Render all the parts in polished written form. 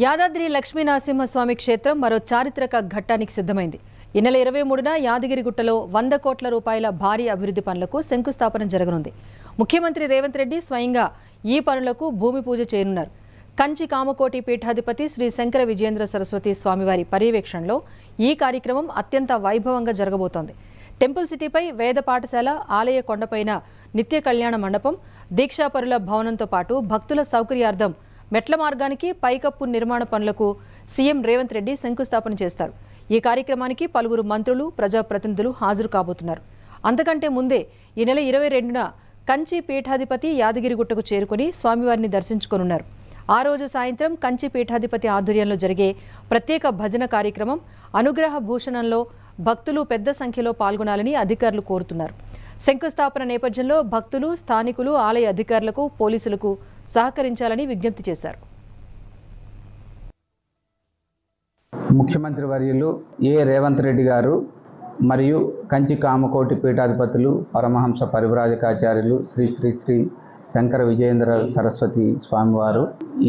యాదాద్రి లక్ష్మీ నరసింహస్వామి క్షేత్రం మరో చారిత్రక ఘట్టానికి సిద్ధమైంది. ఈ నెల 23న యాదగిరిగుట్టలో 100 కోట్ల రూపాయల భారీ అభివృద్ధి పనులకు శంకుస్థాపన జరగనుంది. ముఖ్యమంత్రి రేవంత్ రెడ్డి స్వయంగా ఈ పనులకు భూమి పూజ చేయనున్నారు. కంచి కామకోటి పీఠాధిపతి శ్రీ శంకర విజయేంద్ర సరస్వతి స్వామివారి పర్యవేక్షణలో ఈ కార్యక్రమం అత్యంత వైభవంగా జరగబోతోంది. టెంపుల్ సిటీపై వేద పాఠశాల, ఆలయ కొండపైన నిత్య కళ్యాణ మండపం, దీక్షాపరుల భవనంతో పాటు భక్తుల సౌకర్యార్థం మెట్ల మార్గానికి పైకప్పు నిర్మాణ పనులకు సీఎం రేవంత్ రెడ్డి శంకుస్థాపన చేస్తారు. ఈ కార్యక్రమానికి పలువురు మంత్రులు, ప్రజాప్రతినిధులు హాజరు కాబోతున్నారు. అంతకంటే ముందే ఈ నెల 22న కంచి పీఠాధిపతి యాదగిరిగుట్టకు చేరుకుని స్వామివారిని దర్శించుకోనున్నారు. ఆ రోజు సాయంత్రం కంచి పీఠాధిపతి ఆధ్వర్యంలో జరిగే ప్రత్యేక భజన కార్యక్రమం అనుగ్రహ భూషణంలో భక్తులు పెద్ద సంఖ్యలో పాల్గొనాలని అధికారులు కోరుతున్నారు. శంకుస్థాపన నేపథ్యంలో భక్తులు, స్థానికులు ఆలయ అధికారులకు, పోలీసులకు సహకరించాలని విజ్ఞప్తి చేశారు. ముఖ్యమంత్రి వర్యులు రేవంత్ రెడ్డి గారు మరియు కంచి కామకోటి పీఠాధిపతులు, పరమహంస పరివ్రాజకాచార్యులు శ్రీ శ్రీ శ్రీ శంకర విజయేంద్ర సరస్వతి స్వామివారు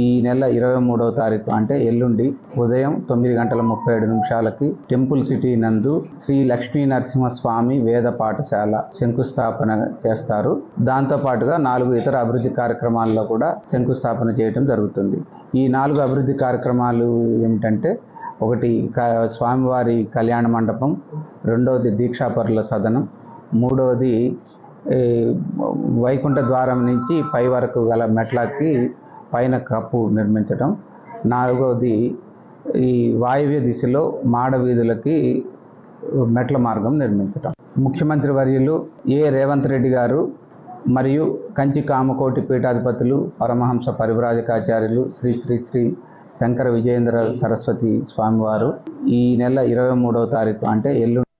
ఈ నెల 23వ తారీఖు అంటే ఎల్లుండి ఉదయం 9:37 టెంపుల్ సిటీ నందు శ్రీ లక్ష్మీ నరసింహస్వామి వేద పాఠశాల శంకుస్థాపన చేస్తారు. దాంతో పాటుగా 4 ఇతర అభివృద్ధి కార్యక్రమాల్లో కూడా శంకుస్థాపన చేయడం జరుగుతుంది. ఈ 4 అభివృద్ధి కార్యక్రమాలు ఏమిటంటే, ఒకటి స్వామివారి కళ్యాణ మండపం, రెండవది దీక్షాపరుల సదనం, మూడవది వైకుంఠ ద్వారం నుంచి పై వరకు గల మెట్లకి పైన కప్పు నిర్మించడం, నాలుగవది ఈ వాయువ్య దిశలో మాడ వీధులకి మెట్ల మార్గం నిర్మించడం. ముఖ్యమంత్రి వర్యులు రేవంత్ రెడ్డి గారు మరియు కంచి కామకోటి పీఠాధిపతులు, పరమహంస పరివ్రాజకాచార్యులు శ్రీ శ్రీ శ్రీ శంకర విజయేంద్ర సరస్వతి స్వామివారు ఈ నెల 23వ తారీఖు అంటే ఎల్లుండి